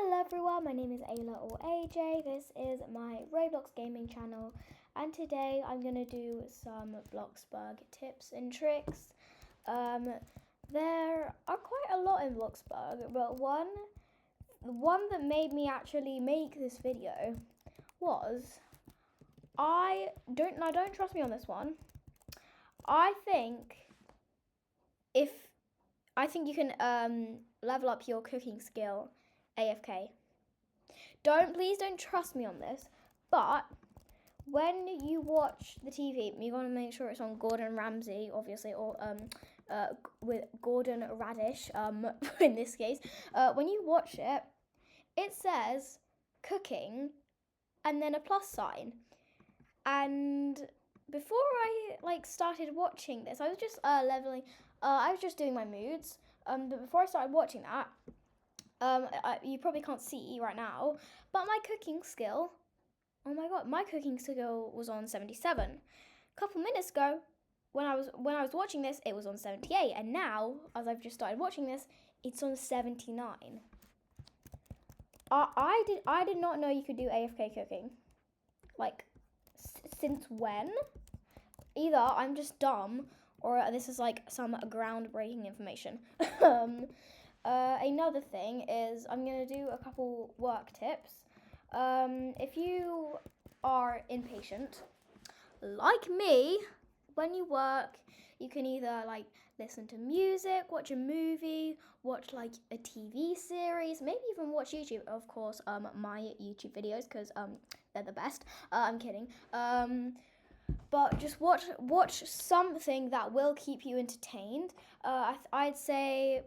Hello everyone, my name is Ayla or AJ. This is my Roblox gaming channel, and today I'm going to do some Bloxburg tips and tricks. There are quite a lot in Bloxburg, but one that made me actually make this video was, don't trust me on this one. I think you can level up your cooking skill AFK. Please don't trust me on this, but when you watch the TV, you want to make sure it's on Gordon Ramsay, obviously, or with Gordon Radish, in this case. When you watch it, it says cooking and then a plus sign. And before I started watching this, I was just leveling. I was just doing my moods. But before I started watching that, you probably can't see right now, but my cooking skill, oh my god, my cooking skill was on 77. A couple minutes ago, when I was watching this, it was on 78, and now, as I've just started watching this, it's on 79. I did not know you could do AFK cooking. Like, since when? Either I'm just dumb, or this is like some groundbreaking information. Another thing is I'm going to do a couple work tips. If you are impatient, like me, when you work, you can either listen to music, watch a movie, watch a TV series, maybe even watch YouTube. Of course, my YouTube videos, because they're the best. I'm kidding. But just watch something that will keep you entertained. I'd say.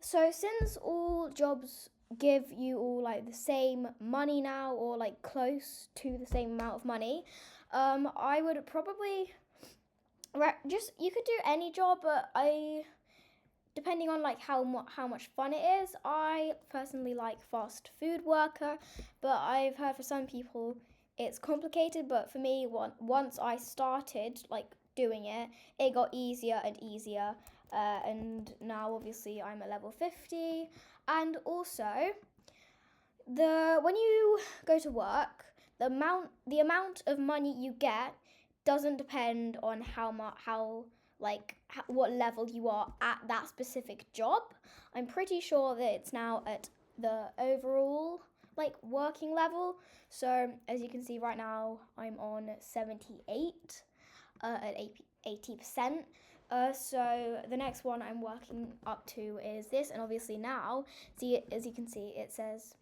So since all jobs give you all the same money now, or close to the same amount of money, I would probably you could do any job, but depending on how much fun it is. I personally like fast food worker, but I've heard for some people it's complicated. But for me, once I started doing it, it got easier and easier. And now obviously I'm at level 50, and also when you go to work, the amount of money you get doesn't depend on what level you are at that specific job. I'm pretty sure that it's now at the overall working level. So as you can see right now, I'm on 78 at 80%. So the next one I'm working up to is this, and obviously now, as you can see, it says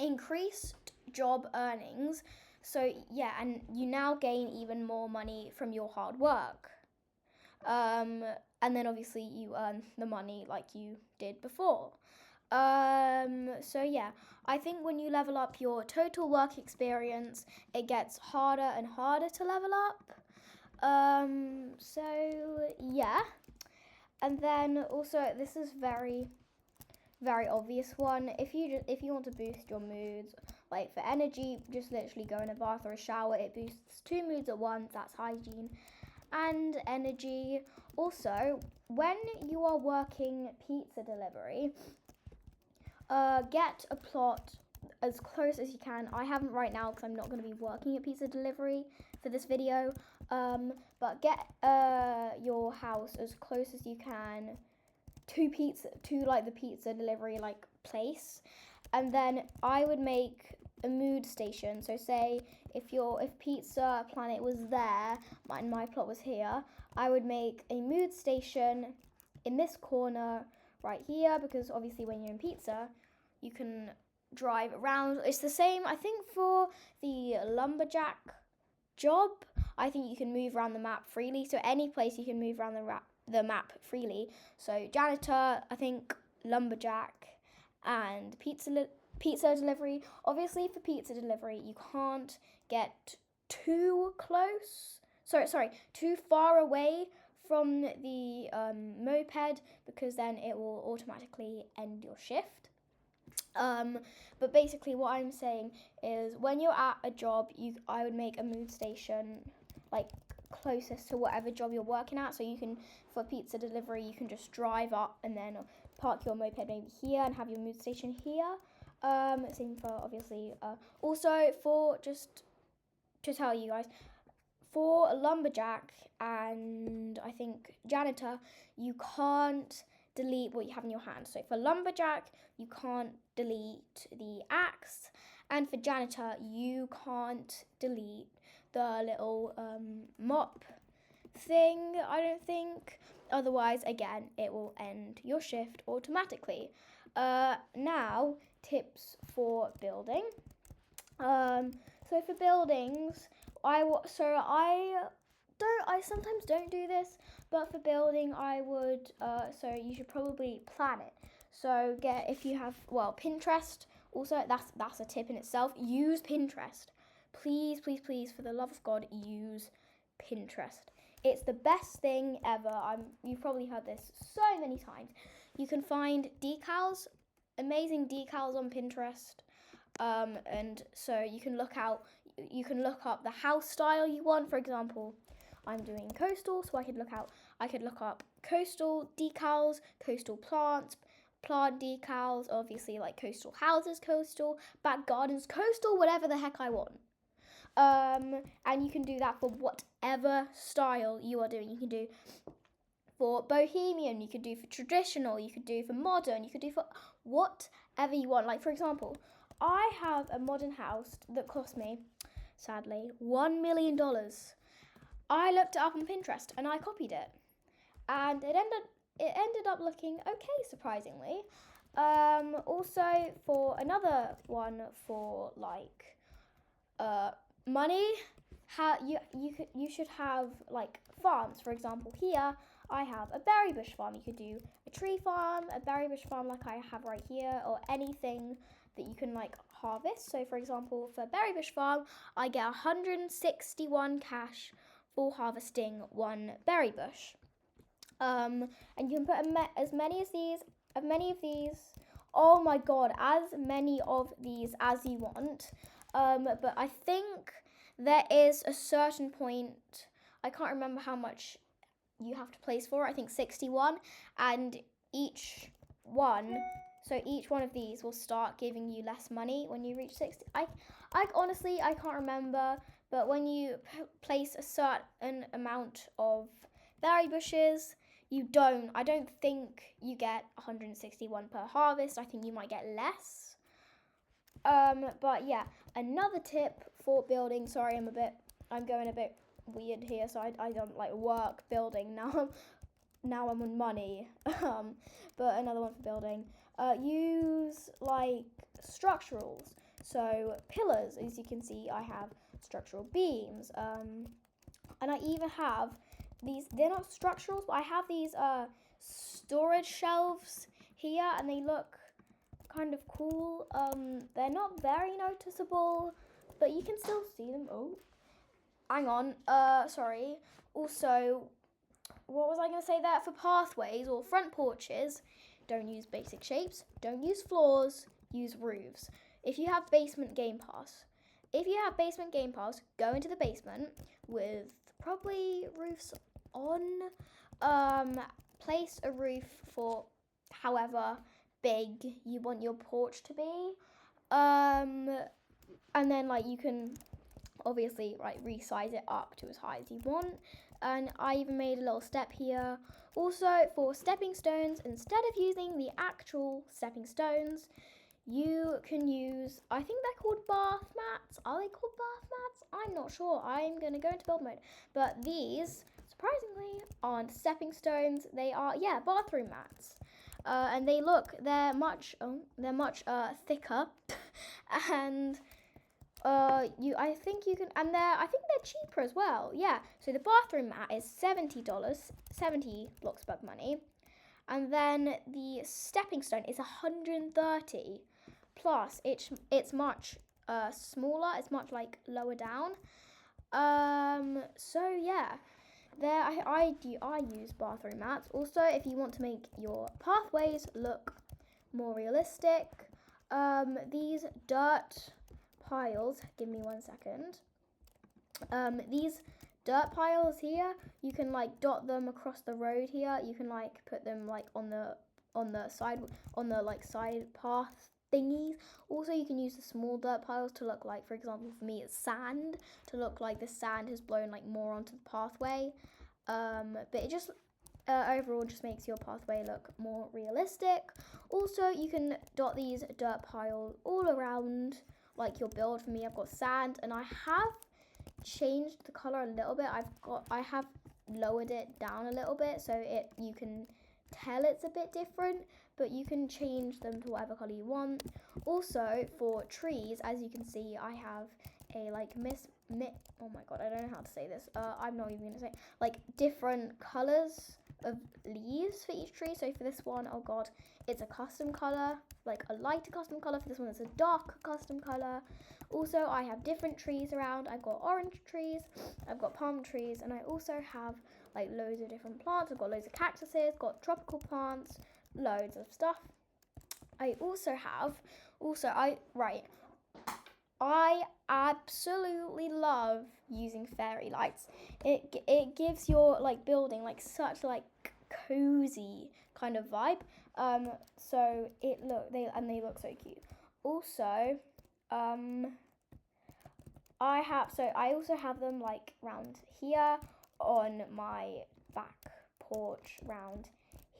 increased job earnings. So yeah, and you now gain even more money from your hard work. And then obviously you earn the money like you did before. So yeah, I think when you level up your total work experience, it gets harder and harder to level up. So yeah, and then also this is very, very obvious one. If you want to boost your moods, for energy, just literally go in a bath or a shower. It boosts 2 moods at once. That's hygiene and energy. Also, when you are working pizza delivery, get a plot as close as you can. I haven't right now because I'm not going to be working at pizza delivery for this video. But get your house as close as you can to the pizza delivery place, and then I would make a mood station. So say if Pizza Planet was there and my plot was here, I would make a mood station in this corner right here, because obviously when you're in pizza, you can drive around. It's the same, I think, for the lumberjack job. I think you can move around the map freely. So any place you can move around the map freely. So janitor, I think, lumberjack, and pizza delivery. Obviously for pizza delivery, you can't get too close. Too far away from the moped, because then it will automatically end your shift. But basically what I'm saying is when you're at a job, I would make a mood station closest to whatever job you're working at. So you can, for pizza delivery, you can just drive up and then park your moped maybe here and have your mood station here. Same for obviously. Also for just to tell you guys, for a lumberjack and I think janitor, you can't delete what you have in your hand. So for lumberjack, you can't delete the axe, and for janitor, you can't delete the little mop thing, I don't think. Otherwise, again, it will end your shift automatically. Now, tips for building. So for buildings, I sometimes don't do this, but for building, I would. So you should probably plan it. So if you have Pinterest. Also, that's a tip in itself. Use Pinterest. Please, please, please, for the love of God, use Pinterest. It's the best thing ever. You've probably heard this so many times. You can find decals, amazing decals on Pinterest. And so you can look up the house style you want. For example, I'm doing coastal, so I could look up coastal decals, coastal plants, plant decals, obviously like coastal houses, coastal back gardens, coastal, whatever the heck I want. And you can do that for whatever style you are doing. You can do for bohemian, you could do for traditional, you could do for modern, you could do for whatever you want. Like for example, I have a modern house that cost me, sadly, $1 million. I looked it up on Pinterest and I copied it, and it ended up looking okay, surprisingly. Also for another one for like money, you should have like farms. For example, here I have a berry bush farm. You could do a tree farm, a berry bush farm like I have right here, or anything that you can like harvest. So for example, for berry bush farm, I get 161 cash for harvesting one berry bush. And you can put as many of these, oh my god, as many of these as you want. But I think there is a certain point, I can't remember how much you have to place for, I think 61, and each one of these will start giving you less money when you reach 60. I honestly, I can't remember, but when you place a certain amount of berry bushes, I don't think you get 161 per harvest. I think you might get less. But yeah, another tip for building, sorry, I'm going a bit weird here, so I don't like work building now. Now I'm on money. But another one for building, use like structurals. So pillars, as you can see, I have structural beams, and I even have these, they're not structurals, but I have these storage shelves here, and they look kind of cool. They're not very noticeable, but you can still see them. Oh, hang on, sorry. Also, what was I going to say there? For pathways or front porches, don't use basic shapes, don't use floors, use roofs. If you have basement game pass, go into the basement with probably roofs on. Place a roof for however big you want your porch to be. And then like you can obviously resize it up to as high as you want. And I even made a little step here. Also for stepping stones, instead of using the actual stepping stones, you can use, I think they're called bath mats. Are they called bath mats? I'm not sure. I'm going to go into build mode. But these, surprisingly, aren't stepping stones. They are, bathroom mats. And they're much thicker. And I think they're cheaper as well. Yeah, so the bathroom mat is $70, 70 Bloxburg money. And then the stepping stone is 130. Plus, it's much smaller. It's much like lower down. So yeah, there I use bathroom mats. Also, if you want to make your pathways look more realistic, these dirt piles. Give me 1 second. These dirt piles here, you can like dot them across the road here. You can like put them like on the side, on the like side path thingies. Also, you can use the small dirt piles to look like, for example, for me it's sand, to look like the sand has blown like more onto the pathway. But it just overall just makes your pathway look more realistic. Also, you can dot these dirt piles all around like your build. For me, I've got sand, and I have changed the color a little bit. I have lowered it down a little bit so you can tell it's a bit different, but you can change them to whatever color you want. Also, for trees, as you can see, I have a like oh my god, I don't know how to say this. I'm not even gonna say like different colors of leaves for each tree. So for this one, oh god, it's a custom color, like a lighter custom color. For this one, it's a dark custom color. Also, I have different trees around. I've got orange trees, I've got palm trees, and I also have like loads of different plants. I've got loads of cactuses, got tropical plants, loads of stuff. I also have, I absolutely love using fairy lights. It gives your like building like such like cozy kind of vibe. So they look so cute. Also, I also have them like round here on my back porch round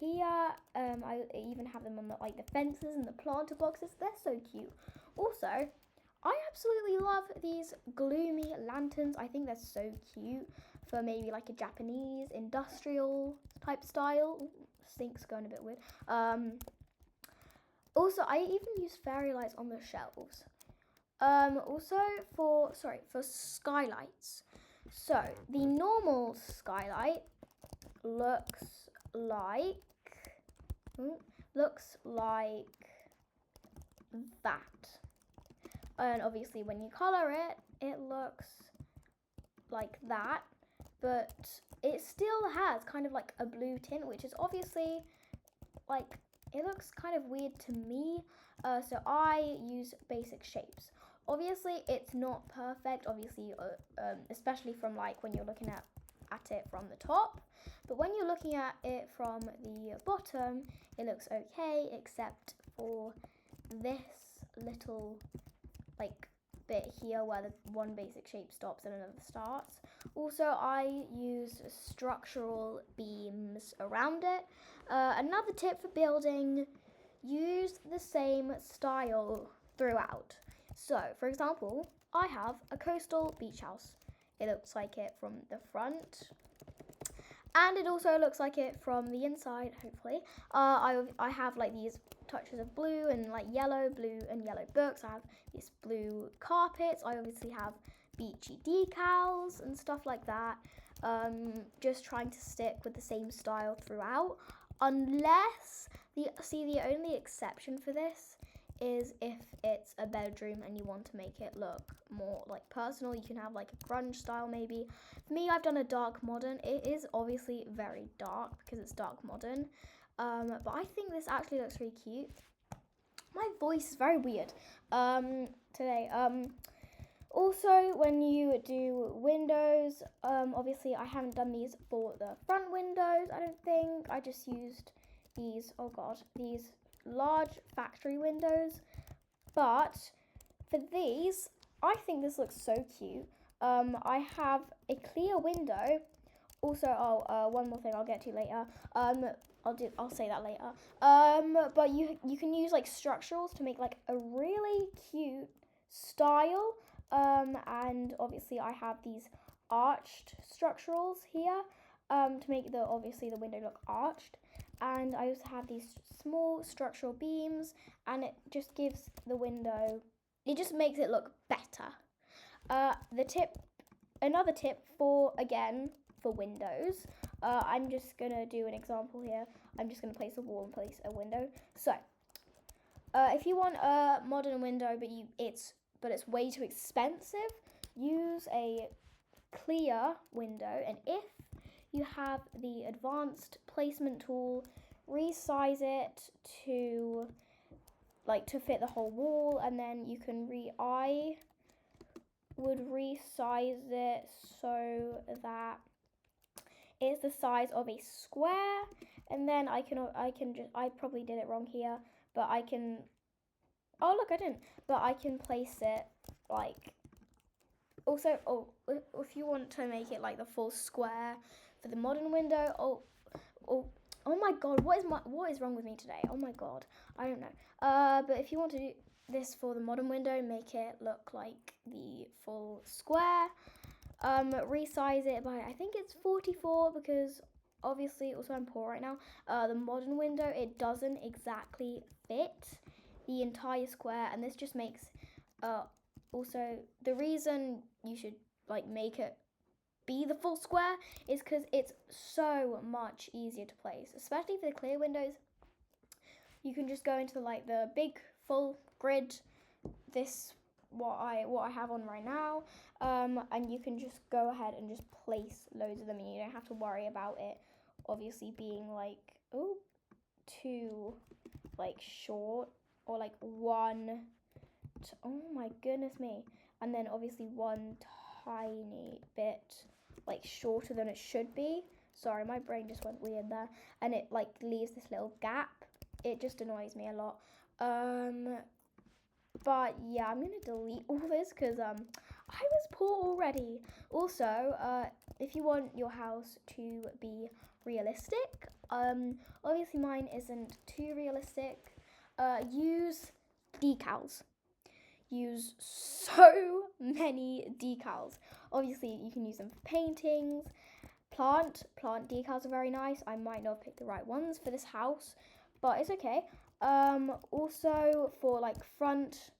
here. I even have them on the fences and the planter boxes. They're so cute. Also, I absolutely love these gloomy lanterns. I think they're so cute for maybe like a Japanese industrial type style. Ooh, sink's going a bit weird. Also, I even use fairy lights on the shelves. Also for skylights. So the normal skylight looks like that. And obviously when you color it, it looks like that, but it still has kind of like a blue tint, which is obviously like, it looks kind of weird to me. So I use basic shapes. Obviously it's not perfect, obviously, especially from like when you're looking at it from the top, but when you're looking at it from the bottom, it looks okay, except for this little like bit here where the one basic shape stops and another starts. Also, I use structural beams around it. Another tip for building, use the same style throughout. So, for example, I have a coastal beach house. It looks like it from the front, and it also looks like it from the inside, hopefully. I have like these touches of blue and like blue and yellow books. I have these blue carpets. I obviously have beachy decals and stuff like that. Just trying to stick with the same style throughout, unless the only exception for this is if it's a bedroom and you want to make it look more like personal. You can have like a grunge style maybe. For me, I've done a dark modern. It is obviously very dark because it's dark modern, but I think this actually looks really cute. My voice is very weird today. Also, when you do windows, obviously I haven't done these for the front windows, I don't think. I just used these, oh god, these large factory windows. But for these, I think this looks so cute. I have a clear window. Also, one more thing I'll get to later. I'll say that later. But you can use like structurals to make like a really cute style. And obviously I have these arched structurals here to make the window look arched. And I also have these small structural beams, and it just gives the window, it just makes it look better. Another tip for windows, I'm just gonna do an example here. I'm just gonna place a wall and place a window. So, if you want a modern window, but it's way too expensive, use a clear window, and if you have the advanced placement tool, resize it to fit the whole wall, and then you can I would resize it so that it's the size of a square, and then I probably did it wrong here, but I can Oh, look, I didn't. But I can place it, like, also, if you want to make it, like, the full square for the modern window, oh my god, what is wrong with me today? Oh my god, I don't know. But if you want to do this for the modern window, make it look like the full square. Resize it by, I think it's 44, because obviously also I'm poor right now. The modern window, it doesn't exactly fit the entire square, and this just makes also the reason you should like make it be the full square is because it's so much easier to place, especially for the clear windows. You can just go into the big full grid, this what I have on right now, and you can just go ahead and just place loads of them, and you don't have to worry about it obviously being like too like short, or like oh my goodness me, and then obviously one tiny bit like shorter than it should be. Sorry, my brain just went weird there, and it like leaves this little gap. It just annoys me a lot. But yeah, I'm gonna delete all this because I was poor already. Also, if you want your house to be realistic, obviously mine isn't too realistic. Use decals. Use so many decals. Obviously, you can use them for paintings. Plant decals are very nice. I might not have picked the right ones for this house, but it's okay. Also for like front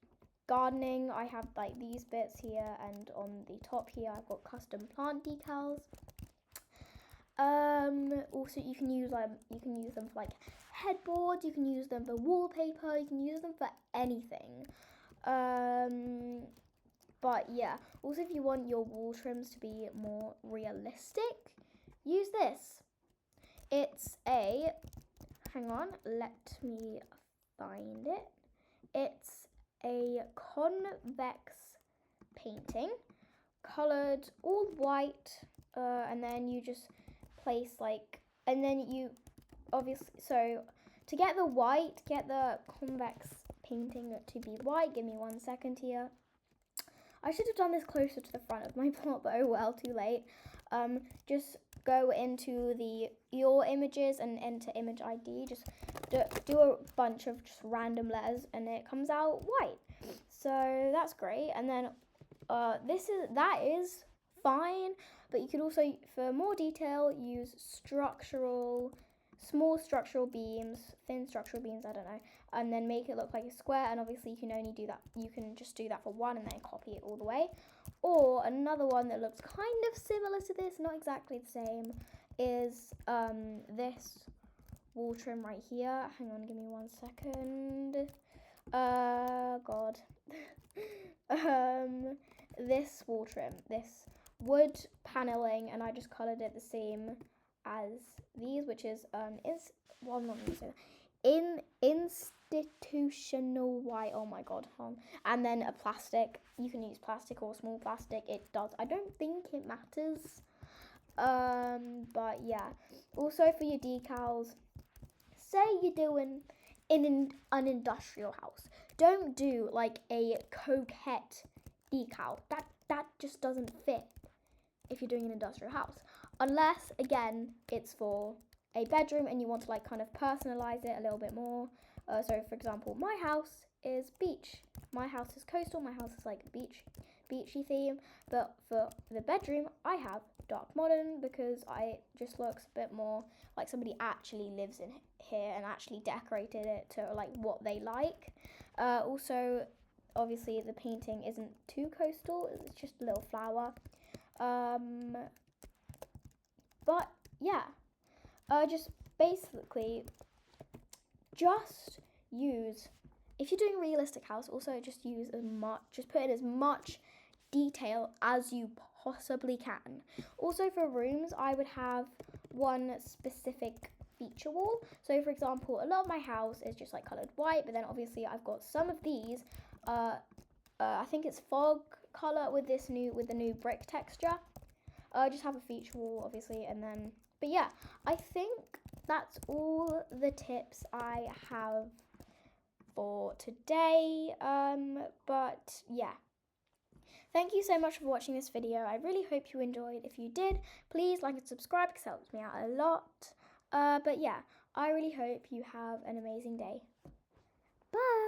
gardening, I have like these bits here, and on the top here I've got custom plant decals. Also you can use them for like headboards, you can use them for wallpaper, you can use them for anything. But yeah, also if you want your wall trims to be more realistic, use this. It's a, hang on, let me find it. It's a convex painting, coloured all white, and then you just place and then you obviously, so to get the convex painting to be white, give me 1 second here. I should have done this closer to the front of my plot, but oh well, too late. Just go into your images and enter image ID. Just do a bunch of just random letters, and it comes out white. So that's great. And then that is fine, but you could also, for more detail, use small structural beams, thin structural beams, I don't know, and then make it look like a square. And obviously you can only do that, you can just do that for one and then copy it all the way. Or another one that looks kind of similar to this, not exactly the same, is this wall trim right here. Hang on, give me 1 second. God. This wall trim, this wood paneling, and I just coloured it the same as these, which is I'm not going to say that. Institutional white. Oh my god. And then a plastic. You can use plastic or small plastic. I don't think it matters. But yeah. Also for your decals, say you're doing in an industrial house, don't do like a coquette decal. That just doesn't fit if you're doing an industrial house, unless again it's for a bedroom and you want to like kind of personalize it a little bit more. So for example, my house is beach, my house is coastal, my house is like beachy theme, but for the bedroom I have dark modern, because it just looks a bit more like somebody actually lives in here and actually decorated it to like what they like. Also obviously the painting isn't too coastal, it's just a little flower. But yeah, just basically just use, if you're doing a realistic house, also just put in as much detail as you possibly can. Also for rooms, I would have one specific feature wall. So for example, a lot of my house is just like coloured white, but then obviously I've got some of these, I think it's fog colour with the new brick texture. Just have a feature wall obviously, and then, but yeah, I think that's all the tips I have for today. But yeah. Thank you so much for watching this video. I really hope you enjoyed. If you did, please like and subscribe because it helps me out a lot. But yeah, I really hope you have an amazing day. Bye!